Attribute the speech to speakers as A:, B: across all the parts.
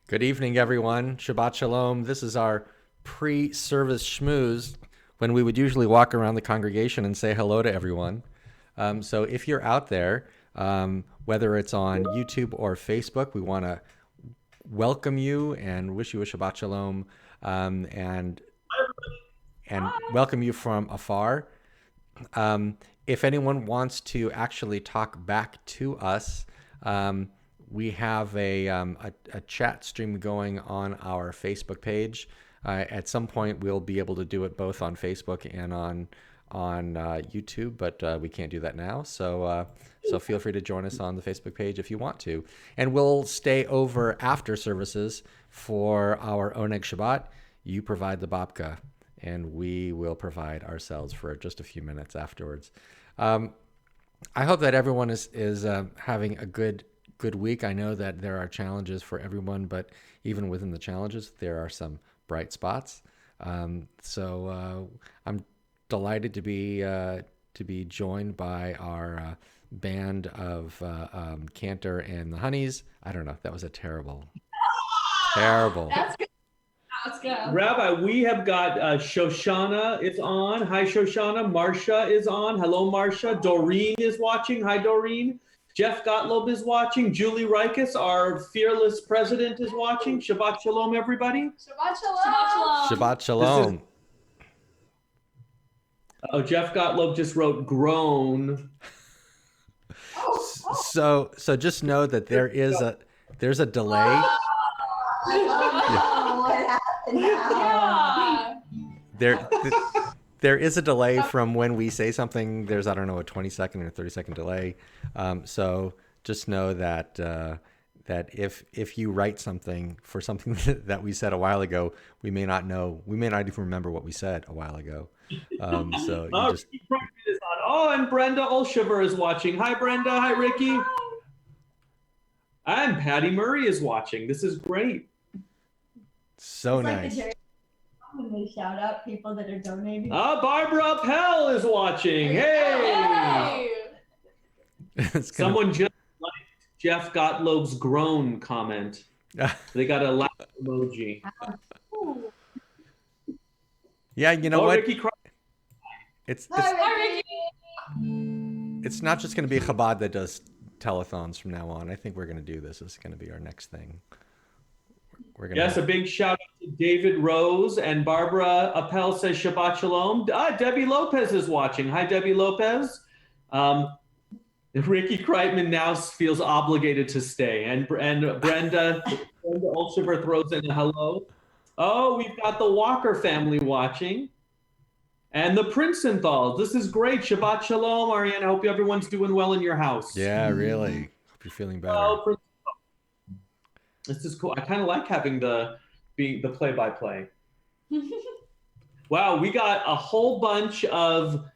A: Good evening, everyone. Shabbat Shalom. This is our pre-service schmooze when we would usually walk around the congregation and say hello to everyone. So if you're out there, whether it's on YouTube or Facebook, we want to welcome you and wish you a Shabbat Shalom and welcome you from afar. If anyone wants to actually talk back to us, we have a chat stream going on our Facebook page. At some point, we'll be able to do it both on Facebook and on YouTube, but we can't do that now. So feel free to join us on the Facebook page if you want to. And we'll stay over after services for our Oneg Shabbat. You provide the babka, and we will provide ourselves for just a few minutes afterwards. I hope that everyone is having a good week. I know that there are challenges for everyone, but even within the challenges, there are some bright spots. So I'm delighted to be joined by our band of Cantor and the Honeys. I don't know. That was a terrible.
B: That's good. Let's go.
C: Rabbi, we have got Shoshana is on. Hi, Shoshana. Marcia is on. Hello, Marcia. Doreen is watching. Hi, Doreen. Jeff Gottlob is watching. Julie Rikus, our fearless president, is watching. Shabbat Shalom, everybody.
B: Shabbat Shalom.
A: Shabbat Shalom.
C: Jeff Gottlob just wrote groan.
A: So just know that there's a delay.
B: What happened now?
A: There is a delay from when we say something. There's, I don't know, a 20-second or 30-second delay. So just know that if you write something for something that we said a while ago, we may not even remember what we said a while ago. So you just...
C: and Brenda Olshaver is watching. Hi, Brenda. Hi, Ricky. And Patty Murray is watching. This is great.
A: So
D: it's
A: nice.
D: Like when they shout out people that are donating.
C: Barbara Appel is watching. Hey! Someone just liked Jeff Gottlob's groan comment. They got a laugh emoji.
A: Yeah, you know what?
C: Ricky
A: It's
B: Hi, Ricky.
A: it's not just going to be Chabad that does telethons from now on. I think we're going to do this. This is going to be our next thing.
C: Yes, a big shout out to David Rose, and Barbara Appel says Shabbat Shalom. Debbie Lopez is watching. Hi, Debbie Lopez. Ricky Kreitman now feels obligated to stay, and Brenda Olshaver throws in a hello. Oh, we've got the Walker family watching, and the Princenthal. This is great. Shabbat Shalom, Ariane. I hope everyone's doing well in your house.
A: Yeah, really. Hope you're feeling better.
C: Oh, this is cool. I kind of like having the play-by-play. Wow, we got a whole bunch of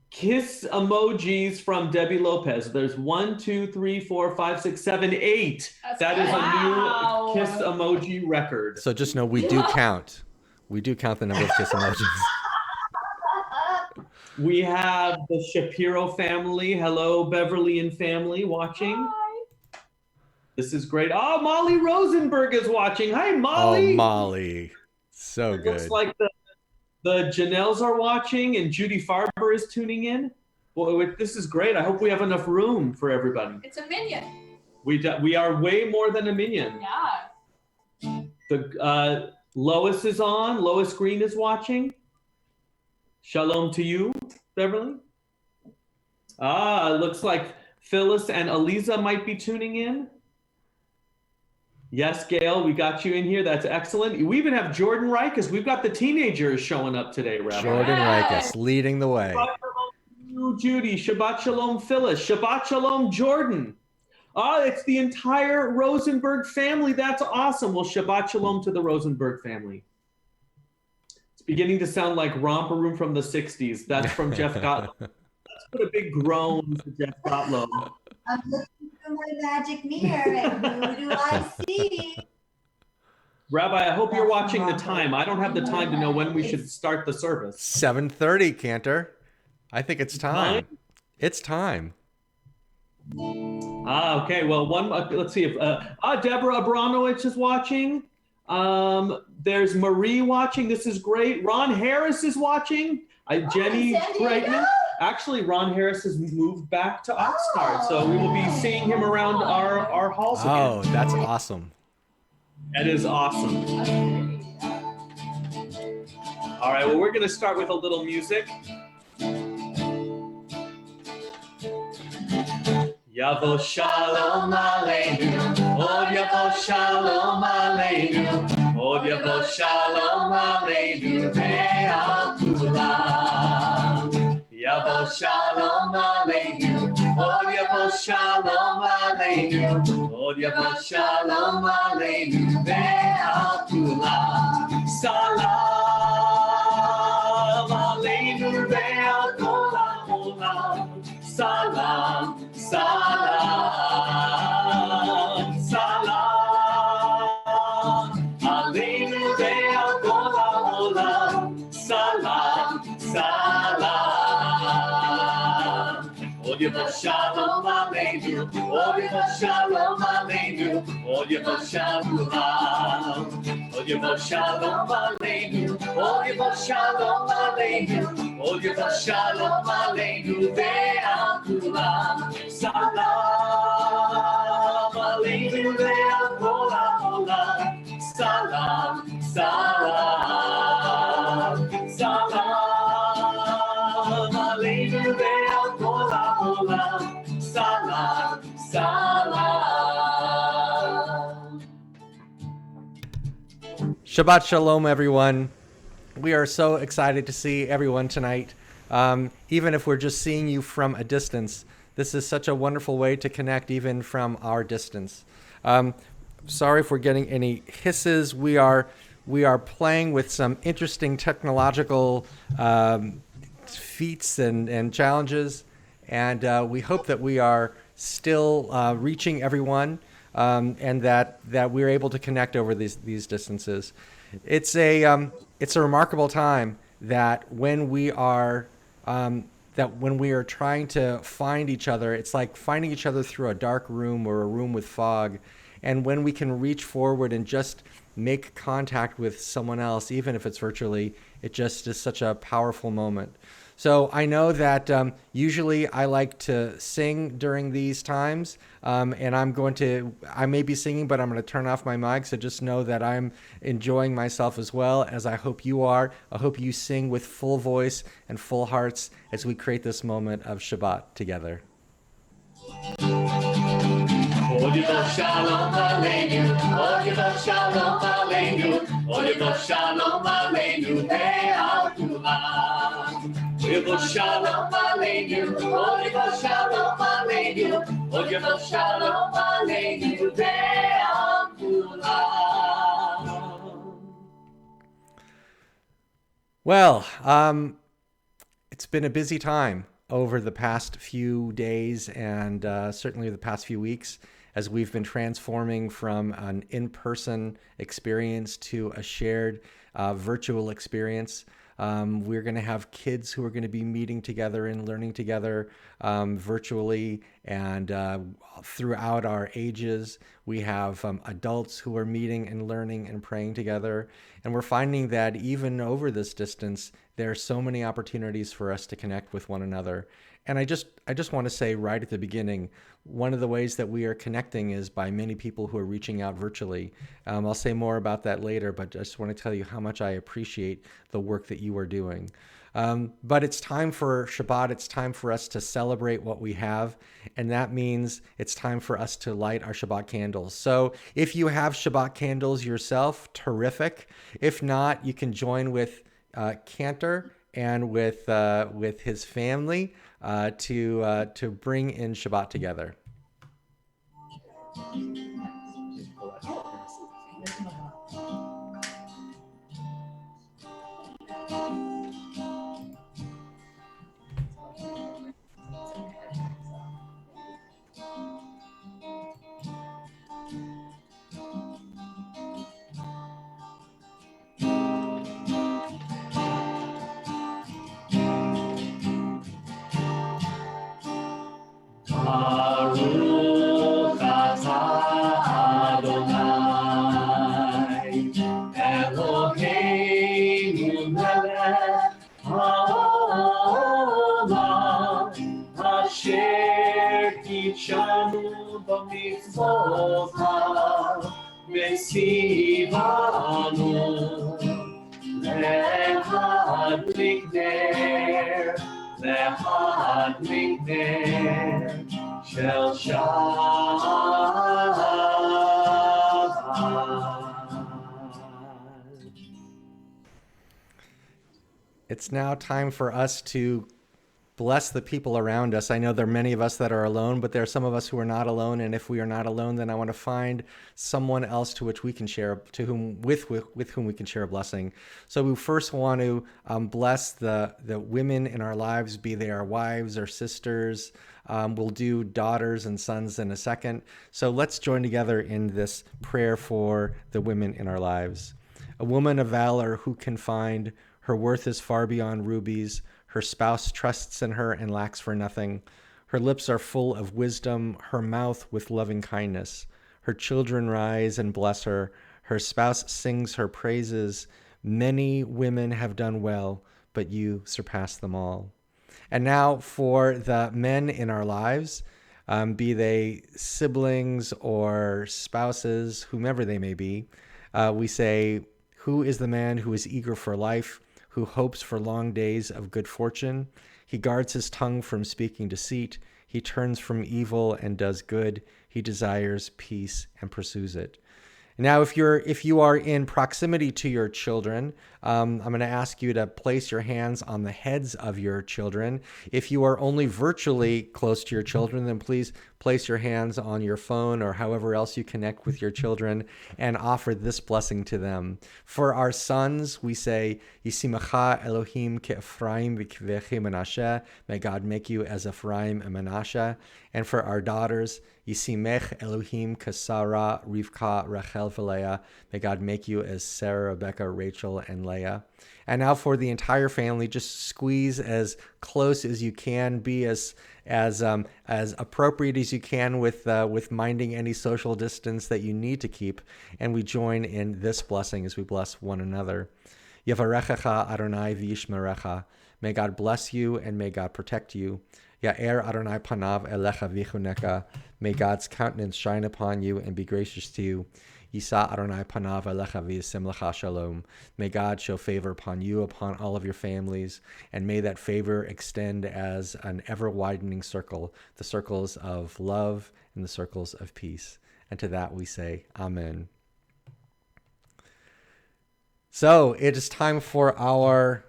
C: kiss emojis from Debbie Lopez. There's 1, 2, 3, 4, 5, 6, 7, 8. That is a new kiss emoji record.
A: So just know we do count. We do count the number of kiss emojis.
C: We have the Shapiro family. Hello, Beverly and family watching.
B: Hi.
C: This is great. Oh, Molly Rosenberg is watching. Hi, Molly.
A: Oh, Molly. So good.
C: Looks like the Janelles are watching, and Judy Farber is tuning in. Boy, this is great. I hope we have enough room for everybody.
B: It's a minion.
C: We are way more than a minion.
B: Yeah.
C: Lois is on. Lois Green is watching. Shalom to you, Beverly. It looks like Phyllis and Aliza might be tuning in. Yes, Gail, we got you in here. That's excellent. We even have Jordan Rikus. We've got the teenagers showing up today, Rabbi.
A: Jordan Rikus leading the way.
C: Shabbat Shalom, Judy. Shabbat Shalom, Phyllis. Shabbat Shalom, Jordan. It's the entire Rosenberg family. That's awesome. Well, Shabbat Shalom to the Rosenberg family. It's beginning to sound like Romper Room from the 60s. That's from Jeff Gottlob. Let's put a big groan for Jeff Gottlob.
D: I'm looking through my magic mirror, and who do I see?
C: Rabbi, I hope you're watching the time. I don't have the time to know when we should start the service.
A: 7:30, Cantor. I think it's time. It's time.
C: Okay. Well, let's see if Deborah Abramowitz is watching. There's Marie watching. This is great. Ron Harris is watching. Jenny Brightman. Actually, Ron Harris has moved back to Oxnard, so we will be seeing him around our halls again.
A: Oh, that's awesome.
C: That is awesome. All right, well, we're going to start with a little music. Yavo Shalom Aleinu, Od Yavo Shalom Aleinu, Od Yavo Shalom Aleinu, Ve'al Kulam. Yavo Shalom Aleinu, Od Yavo Shalom Aleinu, Od Yavo Shalom Aleinu, Ve'al Kulam. Salam Aleinu, Ve'al Kulam. Salam. Salam, salam, aleinu ve'al kol ha'olam. Salam, salam. Od yavo shalom aleinu, od yavo shalom aleinu, od yavo shalom. Od yavo shalom aleinu, od yavo shalom aleinu, od yavo shalom aleinu ve'al kulam. Salam aleinu ve'al kol ha'olam. Salam, salam, salam aleinu ve'al kol ha'olam. Salam, salam.
A: Shabbat Shalom, everyone. We are so excited to see everyone tonight. Even if we're just seeing you from a distance, this is such a wonderful way to connect even from our distance. Sorry if we're getting any hisses. We are playing with some interesting technological feats and challenges, and we hope that we are still reaching everyone, and that we're able to connect over these distances. It's a remarkable time that when we are trying to find each other, it's like finding each other through a dark room or a room with fog. And when we can reach forward and just make contact with someone else, even if it's virtually, it just is such a powerful moment. So I know that usually I like to sing during these times, and I may be singing, but I'm going to turn off my mic, so just know that I'm enjoying myself as well, as I hope you are. I hope you sing with full voice and full hearts as we create this moment of Shabbat together.
C: Od yavo shalom aleinu, od yavo shalom aleinu, od yavo shalom aleinu ve'al kulam. Od yavo shalom aleinu, od yavo shalom aleinu, od yavo shalom aleinu ve'al kulam.
A: Well, it's been a busy time over the past few days and certainly the past few weeks, as we've been transforming from an in-person experience to a shared virtual experience. We're going to have kids who are going to be meeting together and learning together virtually and throughout our ages. We have adults who are meeting and learning and praying together. And we're finding that even over this distance, there are so many opportunities for us to connect with one another. And I just want to say right at the beginning, one of the ways that we are connecting is by many people who are reaching out virtually. I'll say more about that later, but I just want to tell you how much I appreciate the work that you are doing. But it's time for Shabbat. It's time for us to celebrate what we have. And that means it's time for us to light our Shabbat candles. So if you have Shabbat candles yourself, terrific. If not, you can join with Cantor and with his family to bring in Shabbat together.
C: Baruch Mesivanu Lehadlik ner Shel Shabbat.
A: It's now time for us to bless the people around us. I know there are many of us that are alone, but there are some of us who are not alone. And if we are not alone, then I want to find someone else to which we can share, with whom we can share a blessing. So we first want to bless the women in our lives, be they our wives or sisters. We'll do daughters and sons in a second. So let's join together in this prayer for the women in our lives. A woman of valor who can find, her worth is far beyond rubies. Her spouse trusts in her and lacks for nothing. Her lips are full of wisdom, her mouth with loving kindness. Her children rise and bless her. Her spouse sings her praises. Many women have done well, but you surpass them all. And now for the men in our lives, be they siblings or spouses, whomever they may be, we say, who is the man who is eager for life, who hopes for long days of good fortune? He guards his tongue from speaking deceit. He turns from evil and does good. He desires peace and pursues it. Now, if you are in proximity to your children, I'm going to ask you to place your hands on the heads of your children. If you are only virtually close to your children, then please place your hands on your phone or however else you connect with your children and offer this blessing to them. For our sons, we say, Yisimacha Elohim ke'Ephraim v'kvechi Menashe. May God make you as Ephraim and Menashe. And for our daughters, Yisimech Elohim Kasara, Rivka, Rachel, Leah. May God make you as Sarah, Rebecca, Rachel, and Leah. And now for the entire family, just squeeze as close as you can, be as appropriate as you can with minding any social distance that you need to keep. And we join in this blessing as we bless one another. Yevarechecha Adonai v'yishmerecha. May God bless you and may God protect you. Ya'er Adonai panav elecha v'chuneka. May God's countenance shine upon you and be gracious to you. Yisa Adonai panav elecha v'yasim lecha shalom. May God show favor upon you, upon all of your families, and may that favor extend as an ever-widening circle, the circles of love and the circles of peace. And to that we say, Amen. So it is time for our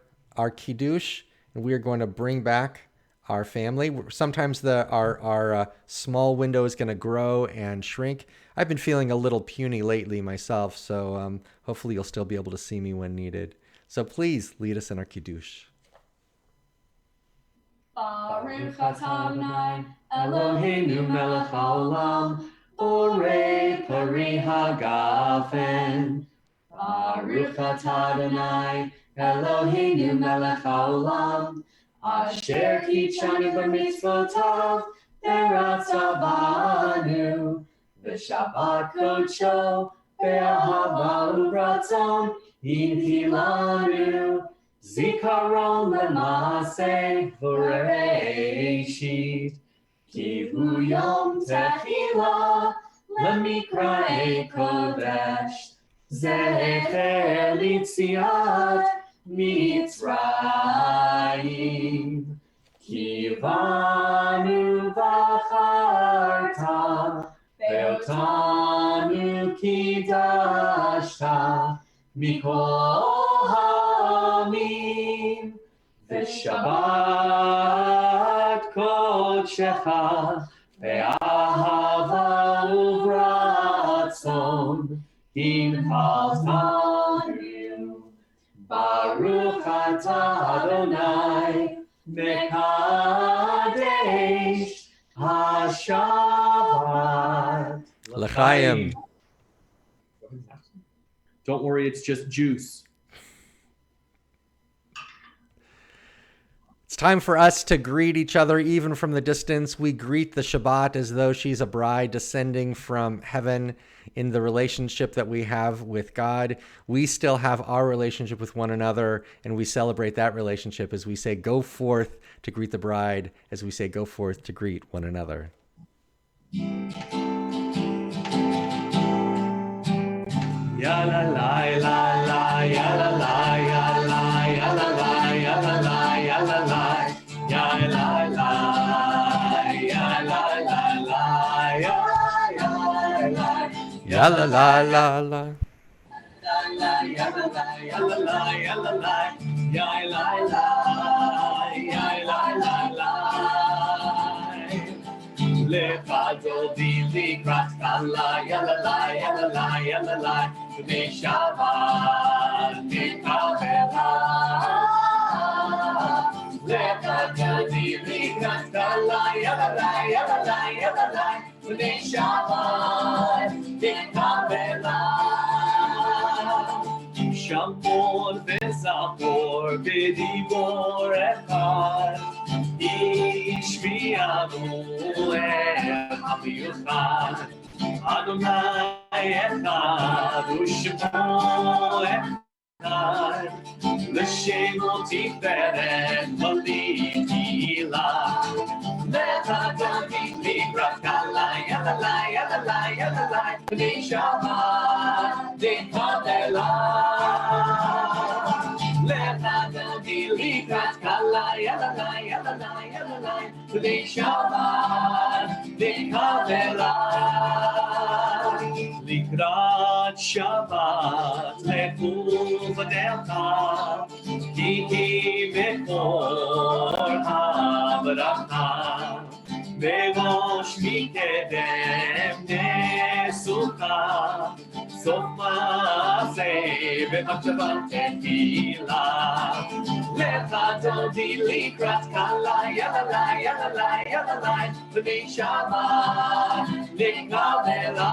A: Kiddush, and we are going to bring back our family. Sometimes our small window is going to grow and shrink. I've been feeling a little puny lately myself, so hopefully you'll still be able to see me when needed. So please lead us in our Kiddush.
B: Baruch atah Adonai
C: Eloheinu melech haolam, borei pari hagafen. Baruch atah Adonai Eloheinu melech haolam, asher kitshanu b'mitzvotav v'ratzah banu v'shabbat kodsho be'ahava u'ratzon hinhilanu zikaron l'maaseh v'reishit kivu yom techila l'mikra'ei kodesh zecher l'tziat Mitzrayim, Kivanu v'acharta, ve'otanu kidashta, mikol ha'amim, v'shabbat kodshecha, ve'ahava uvratzon, hinhaltanu. Baruch atah Adonai mekadesh hashabbat.
A: L'chaim.
C: Don't worry, it's just juice.
A: It's time for us to greet each other even from the distance. We greet the Shabbat as though she's a bride descending from heaven in the relationship that we have with God. We still have our relationship with one another, and we celebrate that relationship as we say, go forth to greet the bride, as we say, go forth to greet one another.
C: Ya la la la la, ya la la ya la, ya la la ya la la, ya la la, ya la la, ya la la la, ya la,
A: Ya la la la la.
C: ya la la, ya la la, ya la la, ya la la, ya la la la. Lefado di likrat kala yala la yala la me Shabbat me kavela. Lefado di likrat kala yala la me Shabbat me kavela. Shampor vezapor bedivor echad Ishmianu el hamiuchad Adonai echad Ushmo echad L'shemo tiferet v'litila Lechadami librat kalai Yalalai yalalai yalalai B'nei Shabbat dekadela Lechadami librat kalai Yalalai yalalai yalalai B'nei Shabbat dekadela Likrat Shabbat lechu v'delcha Ki mekor habracha Berosh mikedem nesucha Sof ma'aseh b'machshavat tefilah Lecha dodi likrat kala yalalai yalalai yalalai B'nei Shabbat nikavela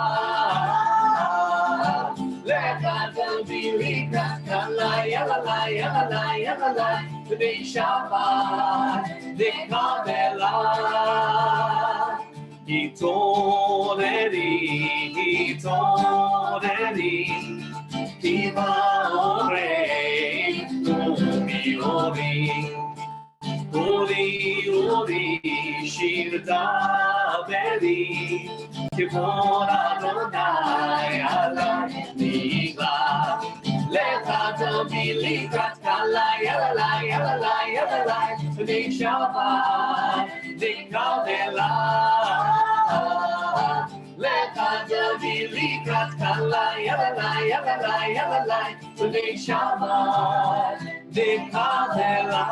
C: Lecha dodi likrat kala yalalai yalalai yalalai B'nei Shabbat nikavela Hitoreri Kiva orei Uri Uri Shir daveri Kivor Adonai Alai Nigla Lecha Dodi Likrat Kalai Yalalai Yalalai Yalalai B'nei Shabbat Nikavela Lecha Dodi Likrat Kalai Yalalai Yalalai Yalalai B'nei Shabbat Nikavela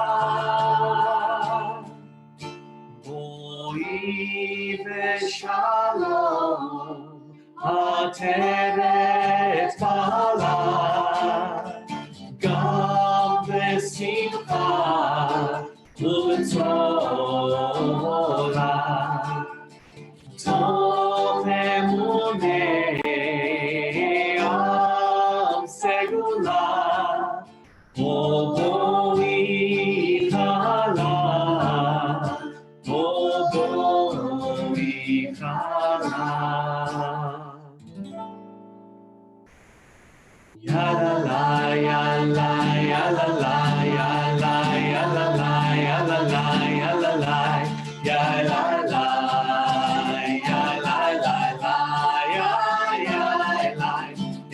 C: Boi v'shalom Ateret bala Gam v'simcha U'torah Tov emunei am segula O boi chala O boi chala Yala la yala yala la yala yala la yala la yala la yala la yala la la yala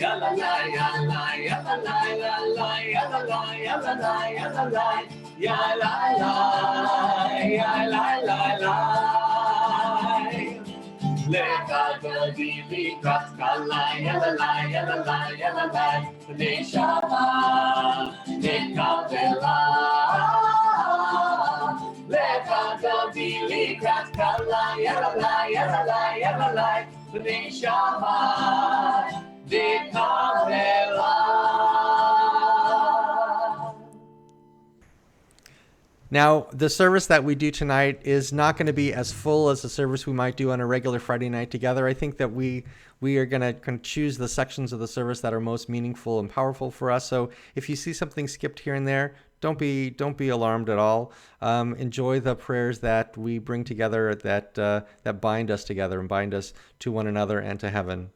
C: la yala la yala yala la yala la yala la yala la yala la yala la la Lecha Dodi Likrat Kalai Yalalai Yalalai Yalalai B'nei Shabbat Nikavela Lecha Dodi Likrat Kalai Yalalai Yalalai Yalalai B'nei Shabbat Nikavela.
A: Now, the service that we do tonight is not going to be as full as the service we might do on a regular Friday night together. I think that we are going to choose the sections of the service that are most meaningful and powerful for us. So if you see something skipped here and there, don't be alarmed at all. Enjoy the prayers that we bring together that bind us together and bind us to one another and to heaven.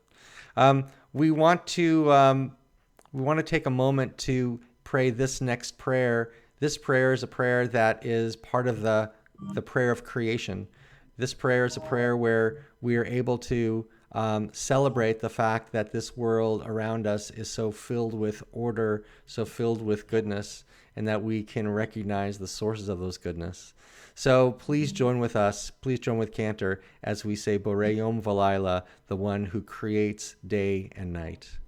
A: We want to take a moment to pray this next prayer. This prayer is a prayer that is part of the prayer of creation. This prayer is a prayer where we are able to celebrate the fact that this world around us is so filled with order, so filled with goodness, and that we can recognize the sources of those goodness. So please join with us, please join with Cantor as we say Borei Yom V'Laila, the one who creates day and night.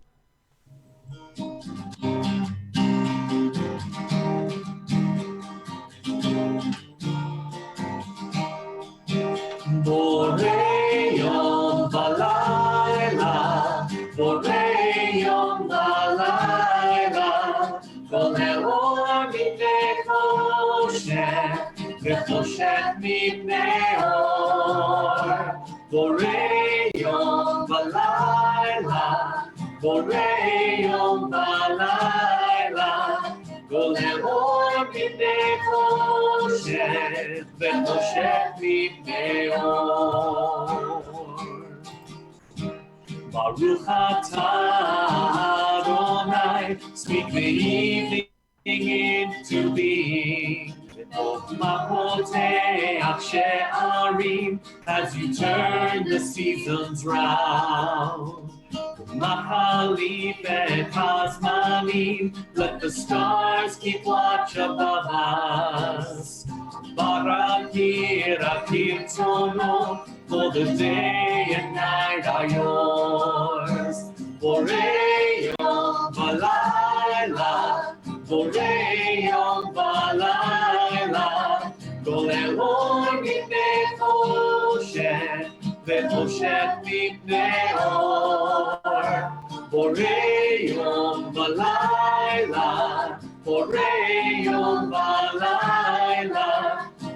C: Borei Yom V'Laila, Borei Yom V'Laila, Kol Elor Mipnei Choshech, V'Choshech Mipnei Or. Borei Yom V'Laila, Borei Yom V'Laila, Kol Elor Mipnei Choshech, V'Choshech Mipnei Or. Baruch atah Adonai, speak the evening into being. Mapoteach she'arim, as you turn the seasons round. Machalif et hazmanim, let the stars keep watch above us. Barakir akirtono, for the day and night are yours. Borei Yom V'Laila, Borei Yom V'Laila, Kol Elor Mipnei Choshech, V'Choshech Mipnei Or. Borei Yom V'Laila, Borei Yom V'Laila,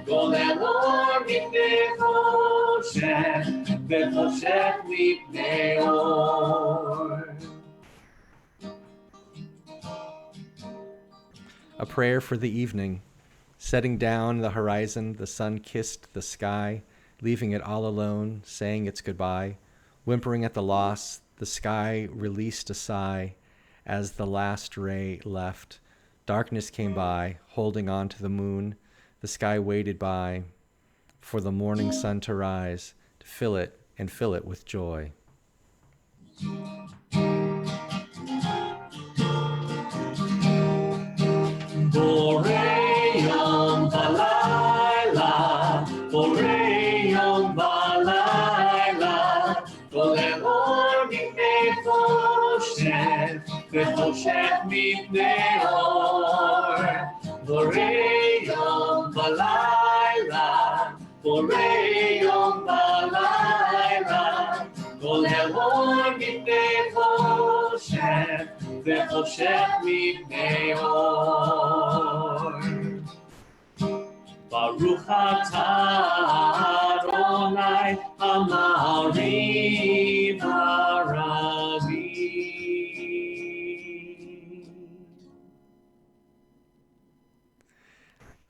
C: Kol Elor Mipnei Choshech, V'Choshech Mipnei Or.
A: A prayer for the evening. Setting down the horizon, the sun kissed the sky, leaving it all alone, saying its goodbye. Whimpering at the loss, the sky released a sigh as the last ray left. Darkness came by, holding on to the moon. The sky waited by for the morning sun to rise, to fill it and fill it with joy.
C: Borei Yom V'Laila, Borei Yom V'Laila, Kol Elor Mipnei Choshech, V'Choshech Mipnei Or. Borei Yom V'Laila, Borei Yom V'Laila, Kol Elor Mipnei Choshech, V'Choshech Mipnei Or. Baruch atah Adonai, Amarim Harabim.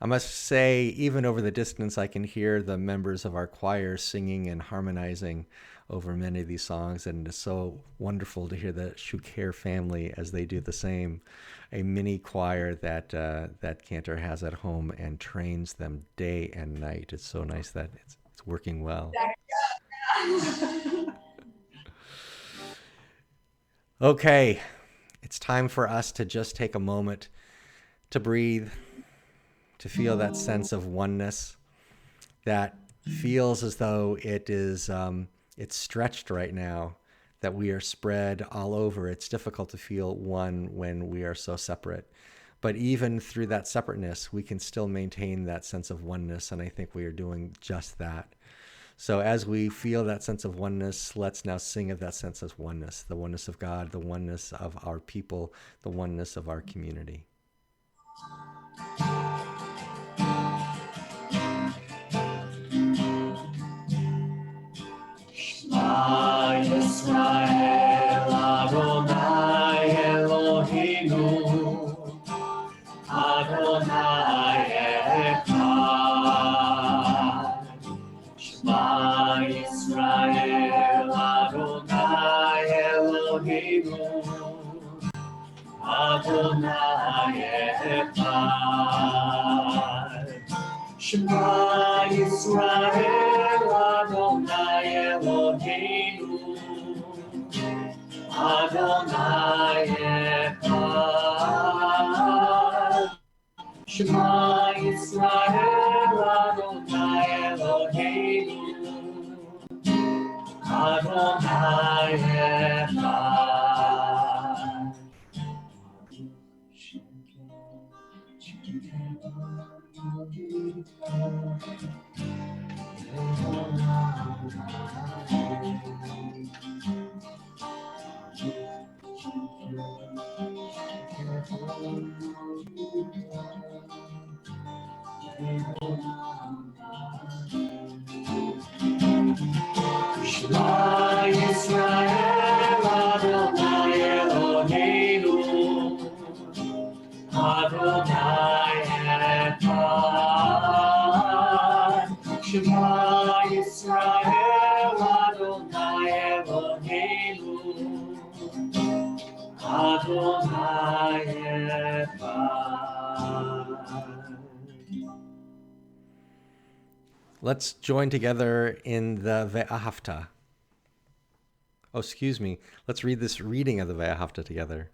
A: I must say, even over the distance, I can hear the members of our choir singing and harmonizing over many of these songs, and it's so wonderful to hear the Shuker family as they do the same. A mini choir that Cantor has at home and trains them day and night. It's so nice that it's working well. Okay, it's time for us to just take a moment to breathe, to feel that sense of oneness that feels as though it is it's stretched right now, that we are spread all over. It's difficult to feel one when we are so separate. But even through that separateness, we can still maintain that sense of oneness, and I think we are doing just that. So as we feel that sense of oneness, let's now sing of that sense of oneness, the oneness of God, the oneness of our people, the oneness of our community.
C: Shema Yisrael, Adonai Elohim, Adonai Echad. Shema Yisrael, Adonai Elohim, Adonai Echad. Shema Yisrael, Adonai Elohim, Adonai Echad. Shema Yisrael, Adonai Eloheinu, Adonai Echad. Shema Yisrael, Adonai Eloheinu, Adonai Echad. Shema Yisrael, Adonai Eloheinu, Adonai Echad.
A: Let's join together in the Ve'ahavta. Oh, excuse me. Let's read this reading of the Ve'ahavta together.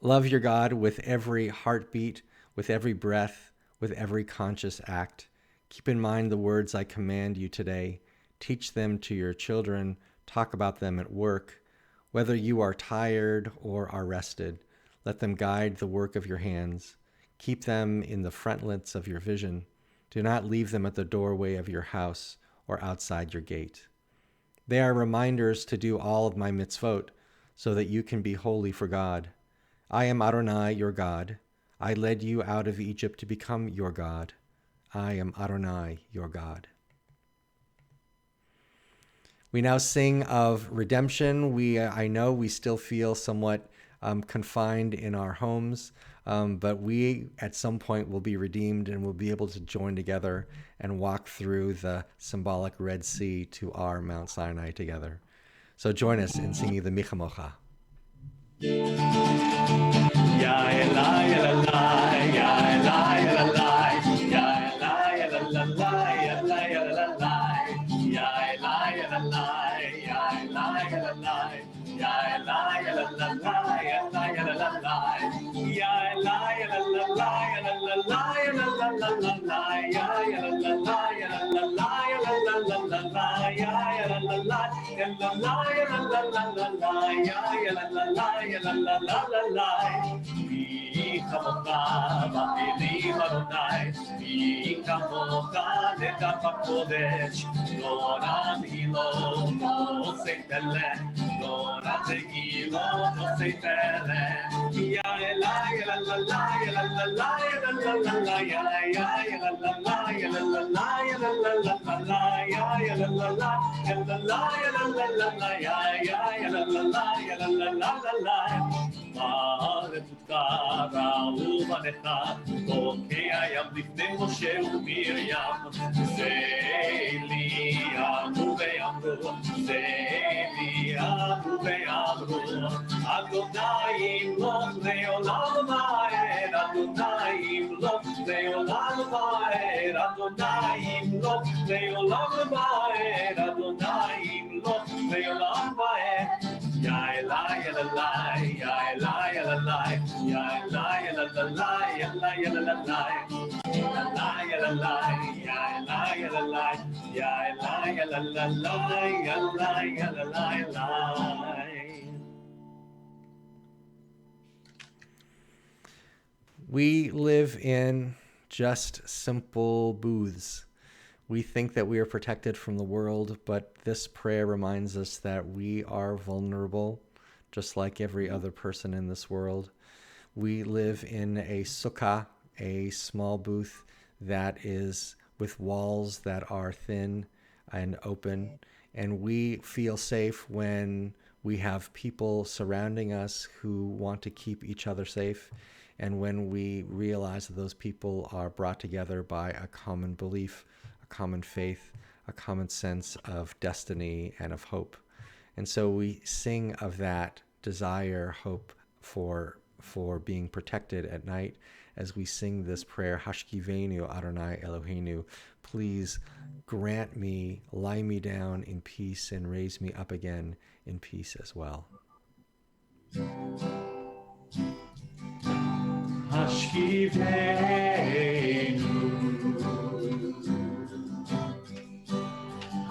A: Love your God with every heartbeat, with every breath, with every conscious act. Keep in mind the words I command you today. Teach them to your children. Talk about them at work. Whether you are tired or are rested, let them guide the work of your hands. Keep them in the frontlets of your vision. Do not leave them at the doorway of your house or outside your gate. They are reminders to do all of my mitzvot so that you can be holy for God. I am Adonai, your God. I led you out of Egypt to become your God. I am Adonai, your God. We now sing of redemption. I know we still feel somewhat confined in our homes, but we at some point will be redeemed and will be able to join together and walk through the symbolic Red Sea to our Mount Sinai together. So join us in singing the Michamocha.
C: Ya Elai, Elai, Ya Elai, Elai, Ya Elai, Elai, Ya Elai, Elai, Ya Elai, Elai, Ya Elai, Elai, Ya Elai, Elai, Ya Elai, Elai, Ya Elai, Elai, Elai, Elai, Ya Elai, אוקיי הים לפני משה ומרים אמרו ואמרו ואמרו אדוני ימלוך לעולם ועד אדוני ימלוך לעולם ועד אדוני ימלוך לעולם ועד אדוני ימלוך לעולם ועד Ya Elai, Elai, Ya Elai, Elai, Ya Elai, Elai, Ya Elai, Elai, Elai, Elai, Ya Elai, Elai, Ya Elai, Elai, Elai, Elai.
A: We live in just simple booths. We think that we are protected from the world, but this prayer reminds us that we are vulnerable, just like every other person in this world. We live in a sukkah, a small booth that is with walls that are thin and open, and we feel safe when we have people surrounding us who want to keep each other safe, and when we realize that those people are brought together by a common belief, a common faith, a common sense of destiny and of hope. And so we sing of that desire, hope for being protected at night as we sing this prayer, Hashkivenu Adonai Eloheinu, please grant me, lie me down in peace and raise me up again in peace as well.
C: Hashkivenu,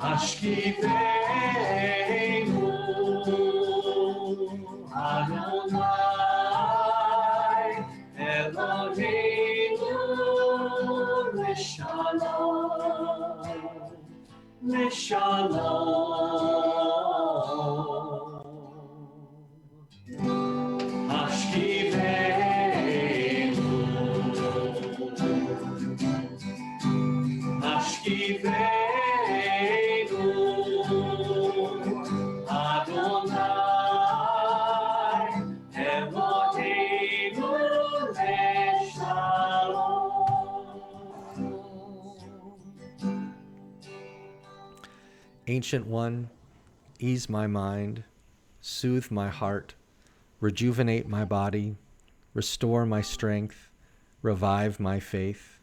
C: Hashkivenu, Adonai, Eloheinu, Leshalom, Leshalom, Hashkivenu, Hashkivenu, Adonai, Eloheinu, Leshalom.
A: Ancient One, ease my mind, soothe my heart, rejuvenate my body, restore my strength, revive my faith,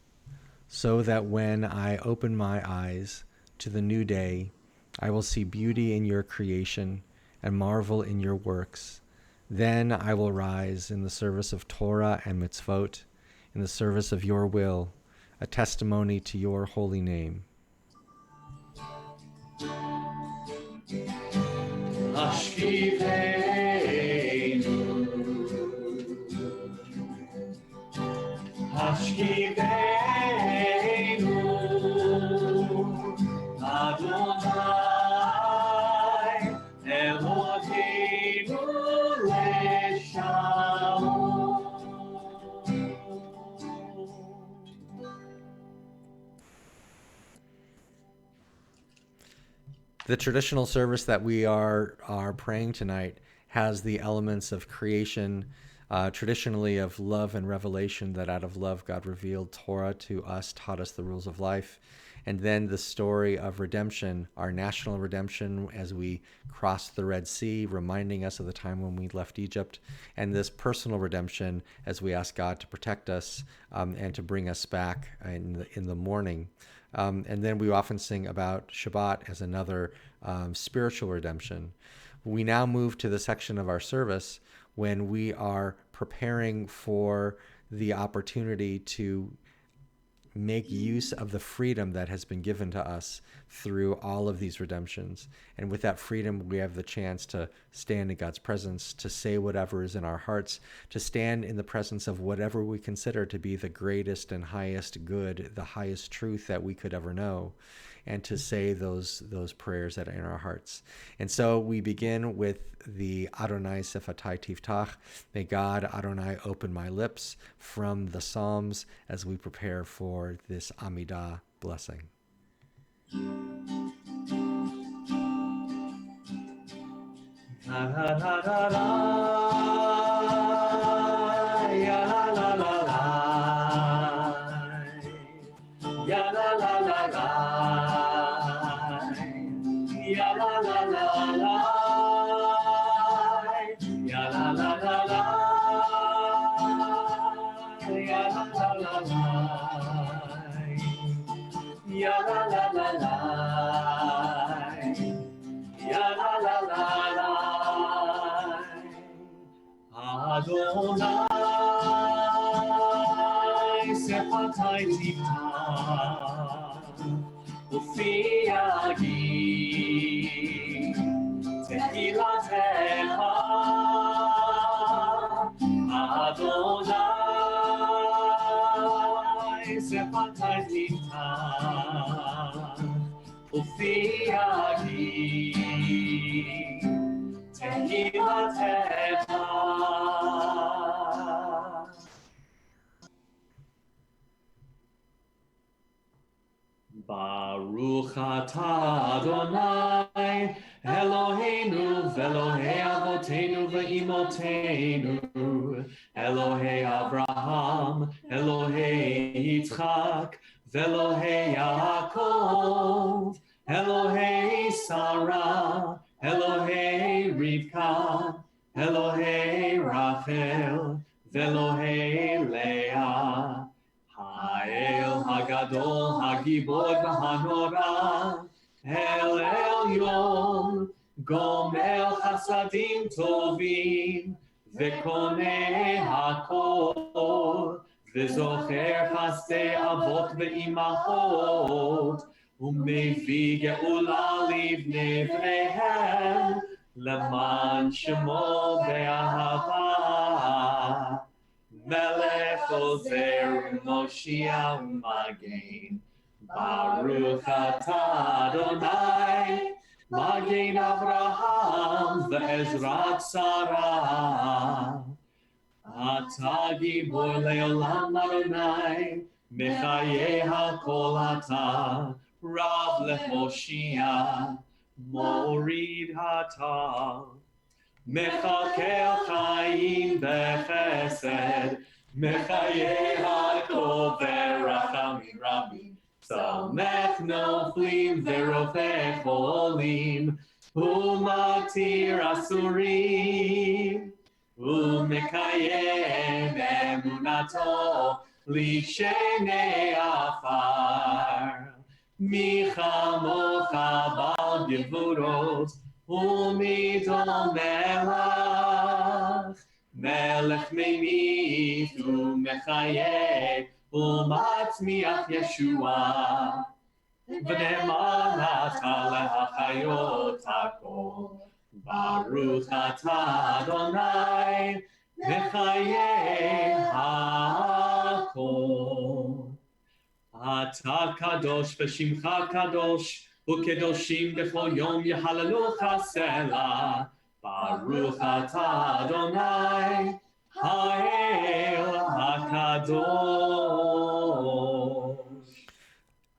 A: so that when I open my eyes to the new day, I will see beauty in your creation and marvel in your works. Then I will rise in the service of Torah and mitzvot, in the service of your will, a testimony to your holy name.
C: Hashkivenu, Hashkivenu, Adonai, Eloheinu, Leshalom.
A: The traditional service that we are praying tonight has the elements of creation, traditionally of love and revelation, that out of love God revealed Torah to us, taught us the rules of life, and then the story of redemption, our national redemption as we crossed the Red Sea, reminding us of the time when we left Egypt, and this personal redemption as we ask God to protect us and to bring us back in the morning. And then we often sing about Shabbat as another spiritual redemption. We now move to the section of our service when we are preparing for the opportunity to make use of the freedom that has been given to us through all of these redemptions. And with that freedom, we have the chance to stand in God's presence, to say whatever is in our hearts, to stand in the presence of whatever we consider to be the greatest and highest good, the highest truth that we could ever know, and to say those prayers that are in our hearts. And so we begin with the Adonai Sefatai Tiftach, may God Adonai open my lips, from the Psalms, as we prepare for this Amidah blessing.
C: La la la la la, ya la la la la, ya la la la la, ya la la la la, ya la la la la, ya la la la la, ya la la la la. Ya la la la la, Adonai Sefatai Tiftach, Ufiagi Tehilatecha, Adonai Sefatai Tiftach, Ufiagi Tehilatecha. Baruch atah Adonai Eloheinu v'Elohei Avoteinu v'Imotenu, Elohei Avraham, Elohei Yitzchak, v'Elohei Yaakov, Elohei Sarah, Elohei Rivka, Elohei Rachel, v'Elohei Leah, Ha'el Hagadol Hagibor v'Hanora, El Elyon, Gomel Chasadim Tovim, וקונה הכל, וזוכר חסדי אבות ואימהות, ומביא גאולה לבני בניהם, למען שמו באהבה. מלך עוזר ומושיע ומגן, ברוך אתה אדוני, מגן אברהם ועזרת שרה. אתה גיבור לעולם אדוני, מחיי הכל אתה, רב להושיע, מוריד אתה. מחכה חיים בחסד, מחיי הכל ברחמים רבים. סומך נופלים ורופא חולים, הוא מתיר אסורים, הוא מקיים אמונתו לשני עפר. מי כמוך בעל גבורות, ומי דומה לך, מלך ממית ומחיה, ומצמיח ישועה, ונאמנת להחיות הכל. ברוך אתה אדוני, מחיי הכל. אתה קדוש ושמך קדוש, וקדושים בכל יום יהללוך סלה. ברוך אתה אדוני, האל הקדוש.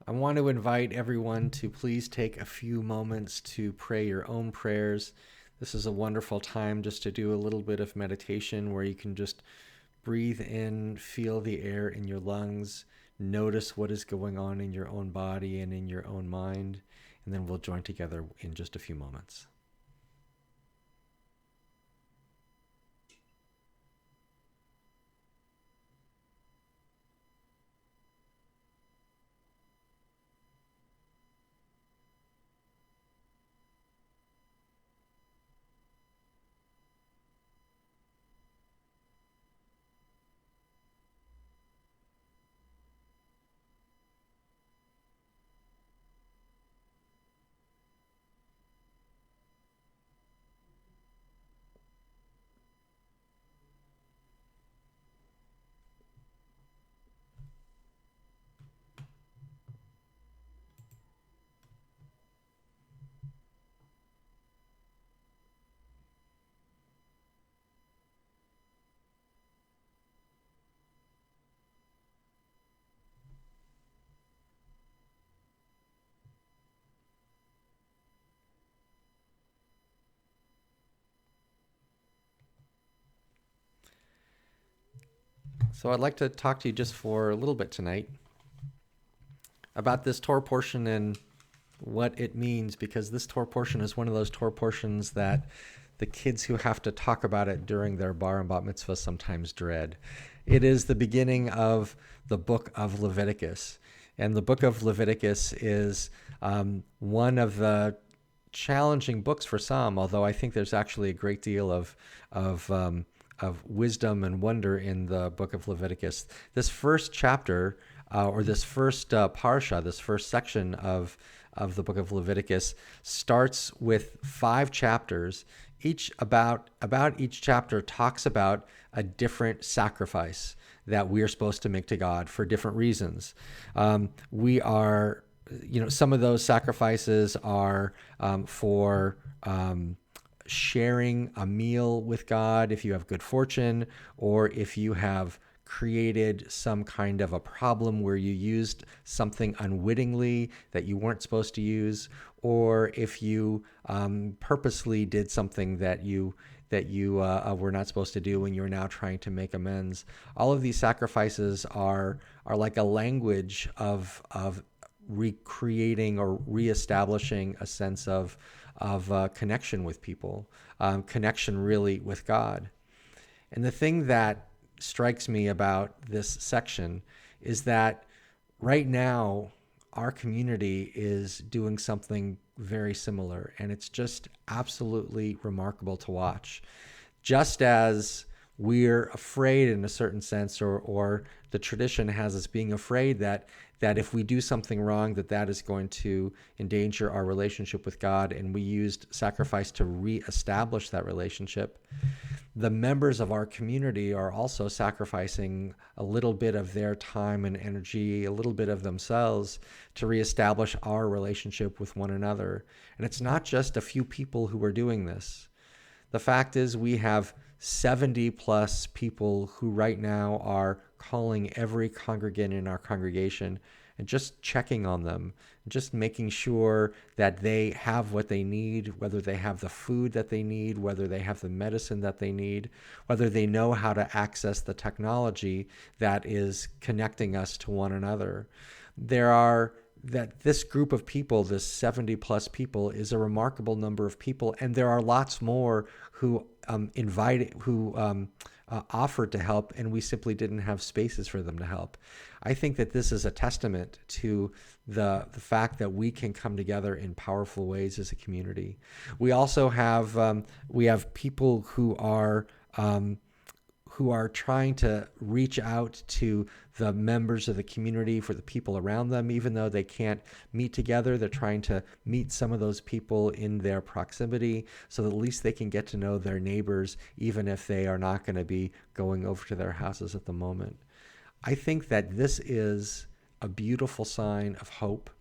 A: I want to invite everyone to please take a few moments to pray your own prayers. This is a wonderful time just to do a little bit of meditation where you can just breathe in, feel the air in your lungs, notice what is going on in your own body and in your own mind, and then we'll join together in just a few moments. So I'd like to talk to you just for a little bit tonight about this Torah portion and what it means, because this Torah portion is one of those Torah portions that the kids who have to talk about it during their bar and bat mitzvah sometimes dread. It is the beginning of the book of Leviticus. And the book of Leviticus is one of the challenging books for some, although I think there's actually a great deal of wisdom and wonder in the book of Leviticus. This first chapter, or this first parsha, this first section of the book of Leviticus, starts with 5 chapters. About each chapter talks about a different sacrifice that we are supposed to make to God for different reasons. We are, some of those sacrifices are for sharing a meal with God if you have good fortune, or if you have created some kind of a problem where you used something unwittingly that you weren't supposed to use, or if you purposely did something that you were not supposed to do and you're now trying to make amends. All of these sacrifices are like a language of recreating or reestablishing a sense of connection with people, connection really with God. And the thing that strikes me about this section is that right now our community is doing something very similar, and it's just absolutely remarkable to watch. just as we're afraid in a certain sense, or the tradition has us being afraid that if we do something wrong, that is going to endanger our relationship with God, and we used sacrifice to reestablish that relationship. The members of our community are also sacrificing a little bit of their time and energy, a little bit of themselves, to reestablish our relationship with one another. And it's not just a few people who are doing this. The fact is, we have 70 plus people who right now are calling every congregant in our congregation and just checking on them, just making sure that they have what they need, whether they have the food that they need, whether they have the medicine that they need, whether they know how to access the technology that is connecting us to one another. This group of people, this 70 plus people, is a remarkable number of people, and there are lots more who offered to help, and we simply didn't have spaces for them to help. I think that this is a testament to the fact that we can come together in powerful ways as a community. We also have people who are trying to reach out to the members of the community, for the people around them, even though they can't meet together. They're trying to meet some of those people in their proximity so that at least they can get to know their neighbors, even if they are not going to be going over to their houses at the moment. I think that this is a beautiful sign of hope.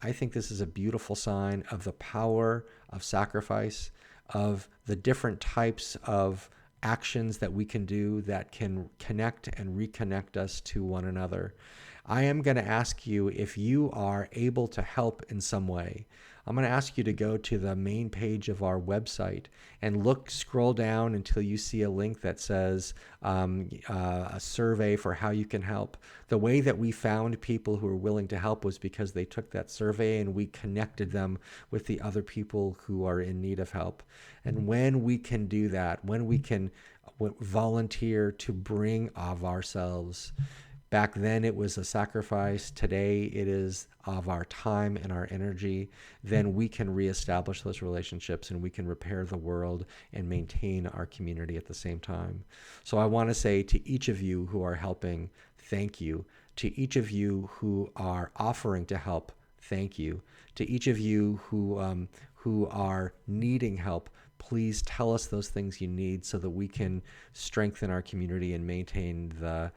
A: I think this is a beautiful sign of the power of sacrifice, of the different types of actions that we can do that can connect and reconnect us to one another. I am going to ask you, if you are able to help in some way, I'm going to ask you to go to the main page of our website and scroll down until you see a link that says a survey for how you can help. The way that we found people who were willing to help was because they took that survey and we connected them with the other people who are in need of help. And when we can do that, when we can volunteer to bring of ourselves, back then it was a sacrifice, today it is of our time and our energy, then we can reestablish those relationships and we can repair the world and maintain our community at the same time. So I want to say to each of you who are helping, thank you. To each of you who are offering to help, thank you. To each of you who are needing help, please tell us those things you need so that we can strengthen our community and maintain the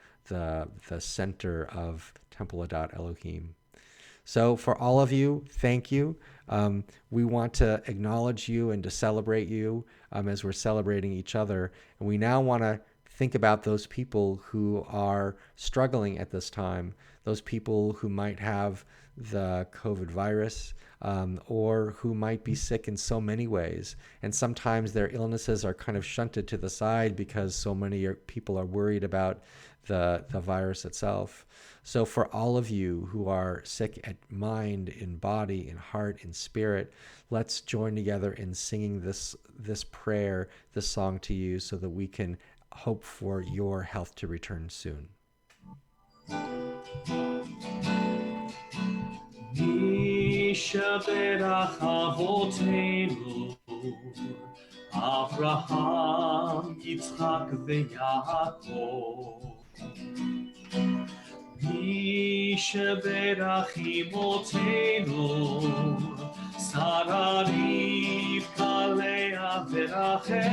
A: center of Temple Adat Elohim. So for all of you, thank you. We want to acknowledge you and to celebrate you as we're celebrating each other. And we now want to think about those people who are struggling at this time, those people who might have the COVID virus, or who might be sick in so many ways. And sometimes their illnesses are kind of shunted to the side because so many people are worried about the virus itself. So for all of you who are sick at mind, in body, in heart, in spirit, let's join together in singing this prayer, this song to you, so that we can hope for your health to return soon.
C: Yishaberach Avotenu, Avraham, Yitzchak, veYaakov. Yishaberach Imotenu, Sarah, Rivka, Leah, veRachel.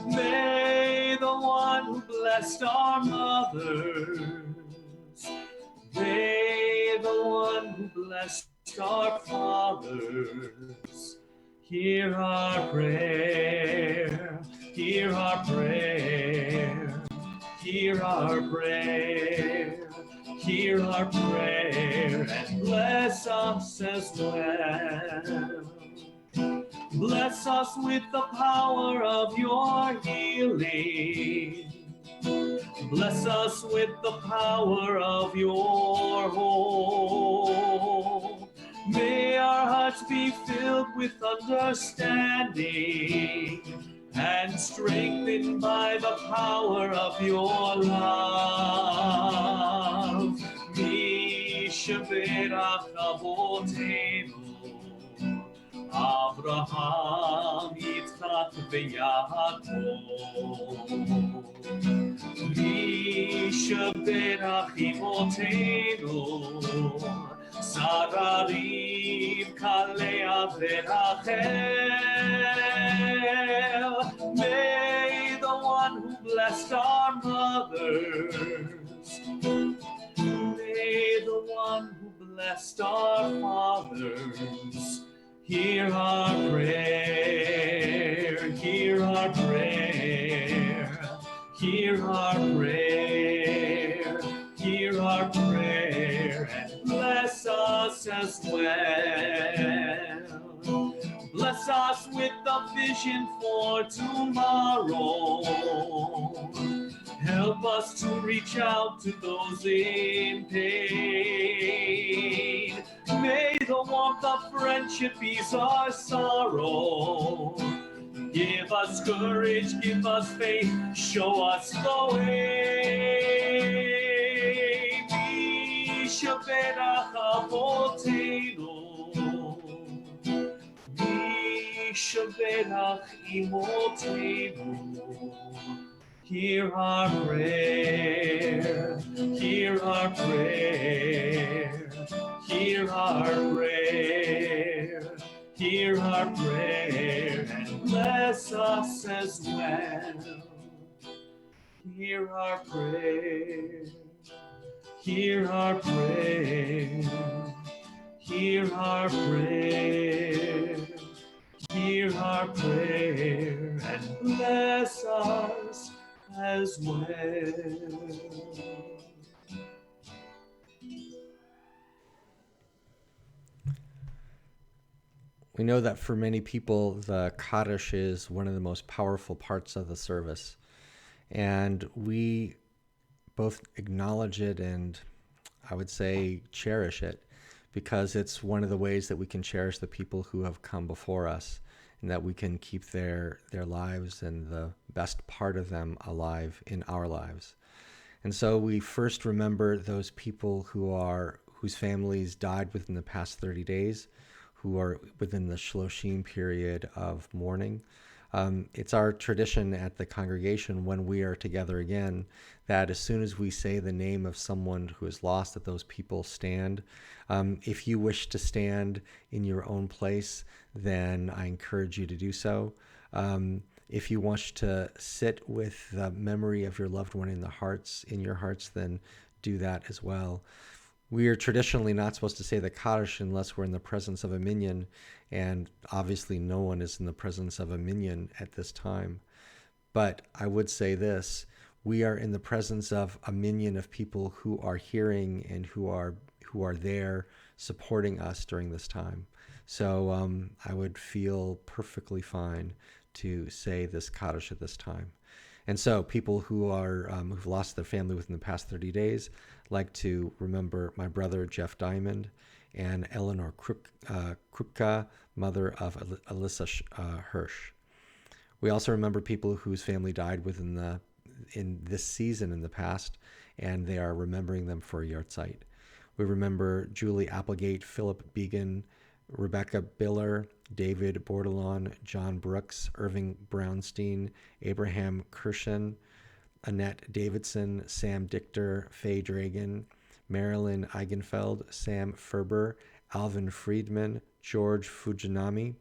C: May the one who blessed our mothers, may the one who blessed our fathers, hear our prayer, hear our prayer, hear our prayer, hear our prayer, and bless us as well. Bless us with the power of your healing. Bless us with the power of your hope. May our hearts be filled with understanding and strengthened by the power of your love. Mi sheberach avotenu, אברהם, יצחק ויעקב. מי שברך אמותינו, שרה, רבקה, לאה ורחל. May the one who blessed our mothers, may the one who blessed our fathers, hear our prayer, hear our prayer, hear our prayer, hear our prayer, and bless us as well. Bless us with a vision for tomorrow. Help us to reach out to those in pain. May the warmth of friendship ease our sorrow. Give us courage, give us faith, show us the way. Mishaberach Avotenu, Mishaberach Imotenu. Hear our prayer, hear our prayer, hear our prayer, hear our prayer, and bless us as well. Hear our prayer, hear our prayer, hear our prayer, hear our prayer, and bless us as well.
A: We know that for many people, the Kaddish is one of the most powerful parts of the service. And we both acknowledge it and, I would say, cherish it, because it's one of the ways that we can cherish the people who have come before us, and that we can keep their lives and the best part of them alive in our lives. And so we first remember those people whose families died within the past 30 days, who are within the Shloshim period of mourning. It's our tradition at the congregation, when we are together again, that as soon as we say the name of someone who is lost, that those people stand. If you wish to stand in your own place, then I encourage you to do so. If you wish to sit with the memory of your loved one in your hearts, then do that as well. We are traditionally not supposed to say the Kaddish unless we're in the presence of a minyan, and obviously no one is in the presence of a minyan at this time. But I would say this: we are in the presence of a minyan of people who are hearing and who are there supporting us during this time. So I would feel perfectly fine to say this Kaddish at this time. And so people who are who've lost their family within the past 30 days like to remember my brother Jeff Diamond and Eleanor Krupka, mother of Alyssa Hirsch. We also remember people whose family died in this season in the past, and they are remembering them for a yahrzeit. We remember Julie Applegate, Philip Began, Rebecca Biller, David Bordelon, John Brooks, Irving Brownstein, Abraham Kirshen, Annette Davidson, Sam Dichter, Faye Dragan, Marilyn Eigenfeld, Sam Ferber, Alvin Friedman, George Fujinami,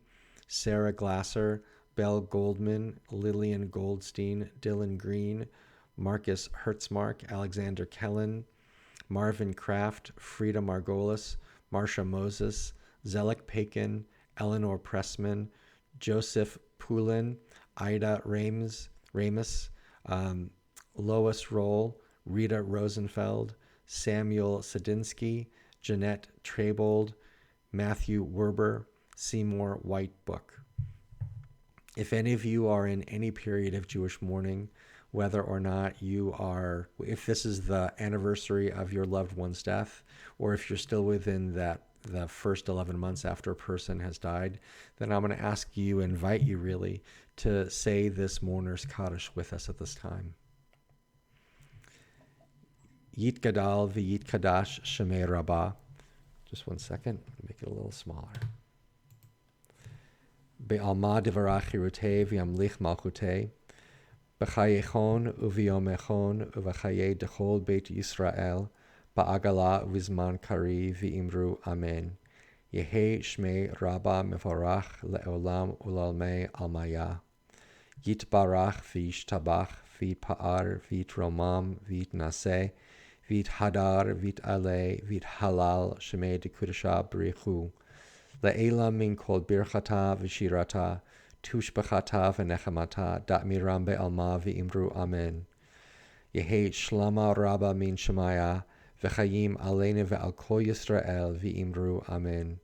A: Sarah Glasser, Belle Goldman, Lillian Goldstein, Dylan Green, Marcus Hertzmark, Alexander Kellen, Marvin Kraft, Frida Margolis, Marsha Moses, Zelek Pakin, Eleanor Pressman, Joseph Poulin, Ida Rames, Lois Roll, Rita Rosenfeld, Samuel Sadinsky, Jeanette Trebold, Matthew Werber, Seymour Whitebook. If any of you are in any period of Jewish mourning, whether or not if this is the anniversary of your loved one's death, or if you're still within the first 11 months after a person has died, then I'm going to invite you really, to say this mourner's Kaddish with us at this time. Yit Gadal v'Yit Kadash Shemei Rabbah. Just one second, make it a little smaller. Be'alma divarach hirutei v'yamlich malchutei. B'chayechon u'v'yomechon u'v'chaye dechol Beit Yisrael. Ba'agala u'v'zman kari v'imru amen. Yehi shmei rabba mevorach le'olam u'lalmei almaya. Yitbarach v'yishtabach v'yitpa'ar v'yitromam v'yitnaseh v'yithadar v'yit'aleh v'yithalal shemei dekudesha b'richu. Le'ela min kol birchata v'shirata tushbachata v'nechamata da'miram be'alma v'imru amen. Yehi shlama rabba min shemaya v'chayim aleinu ve'al kol Yisrael v'imru amen.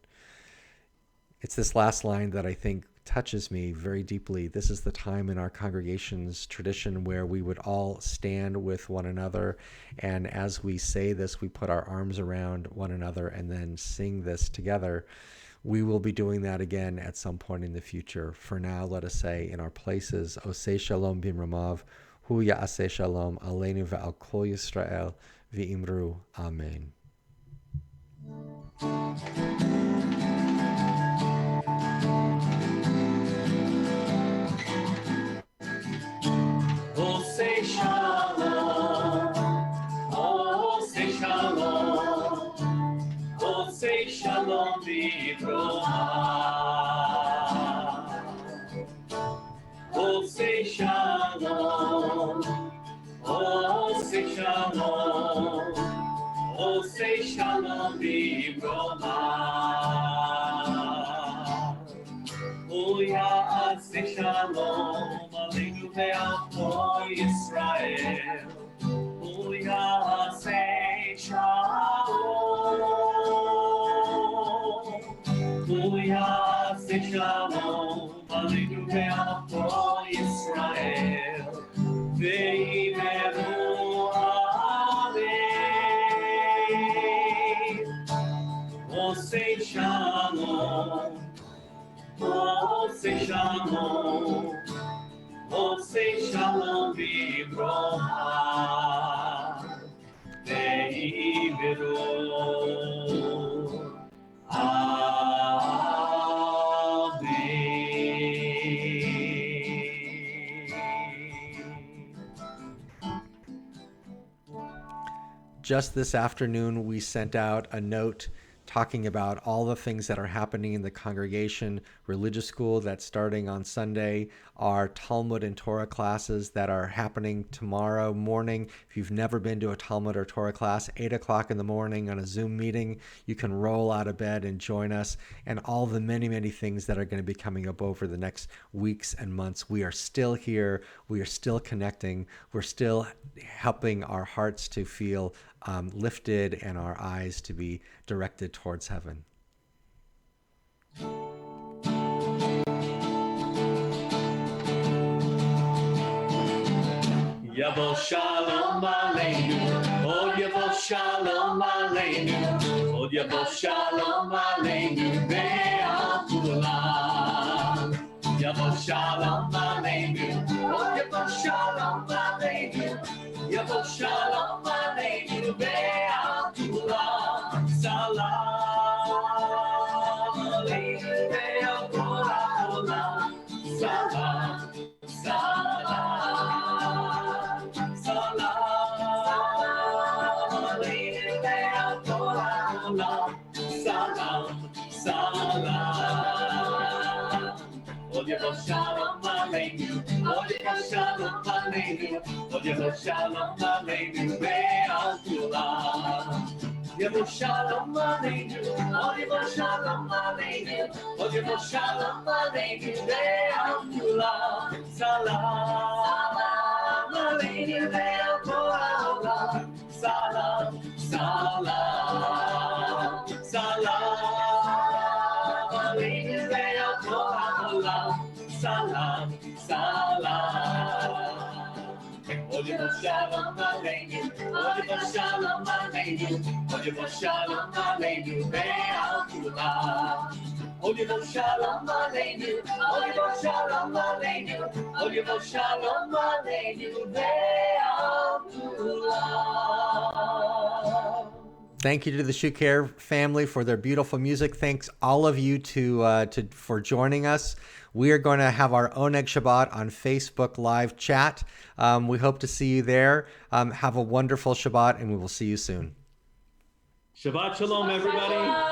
A: It's this last line that I think touches me very deeply. This is the time in our congregation's tradition where we would all stand with one another, and as we say this, we put our arms around one another and then sing this together. We will be doing that again at some point in the future. For now, let us say in our places, Oseh Shalom Bimramav, Hu Ya'aseh Shalom, Aleinu ve'al Kol Yisrael, v'imru, Amen.
C: Oseh Shalom, Oseh Shalom, Oseh Shalom B'Yisrael. Oseh Shalom, Oseh Shalom, Oseh Shalom B'Yisrael. Oh Ya'aseh Shalom Aleinu ve'al Kol Yisrael. Oh Ya'aseh Shalom. Oh Ya'aseh Shalom Aleinu ve'al Kol Yisrael. Ve'yimeru Amen. Oseh Shalom. Oseh Shalom, Oseh Shalom B'Yisrael, Ve'yimeru Amen.
A: Just this afternoon, we sent out a note talking about all the things that are happening in the congregation, religious school that's starting on Sunday, our Talmud and Torah classes that are happening tomorrow morning. If you've never been to a Talmud or Torah class, 8 o'clock in the morning on a Zoom meeting, you can roll out of bed and join us, and all the many, many things that are going to be coming up over the next weeks and months. We are still here. We are still connecting. We're still helping our hearts to feel lifted and our eyes to be directed towards heaven.
C: Yavo Shalom Aleinu, Oh Yavo Shalom Aleinu, Oh Yavo Shalom Aleinu, Ve'al Kulam. Yavo Shalom Aleinu, Oh Yavo Shalom Aleinu, Yavo Shalom Aleinu, Ve'al Kulam. Salam Aleinu, Ve'al Kulam. Salam, Salam, Salam Aleinu ve'al kol ha'olam. Salam, Salam. Od Yavo Shalom Aleinu, Od Yavo Shalom Aleinu, Od Yavo Shalom Aleinu ve'al kulam. Yavo Shalom Aleinu, Od Yavo Shalom Aleinu, Od Yavo Shalom Aleinu ve'al kulam. Salam Aleinu ve'al kol ha'olam. Salam, Salam, Salam Aleinu ve'al kol ha'olam. Salam, Salam. Od Yavo Shalom Aleinu, Od Yavo Shalom Aleinu, Od Yavo Shalom Aleinu ve'al kulam. Od Yavo Shalom Aleinu, Od Yavo Shalom Aleinu, Od Yavo Shalom Aleinu ve'al kulam.
A: Thank you to the Shukar family for their beautiful music. Thanks all of you for joining us. We are going to have our Oneg Shabbat on Facebook live chat. We hope to see you there. Have a wonderful Shabbat, and we will see you soon.
C: Shabbat Shalom, everybody.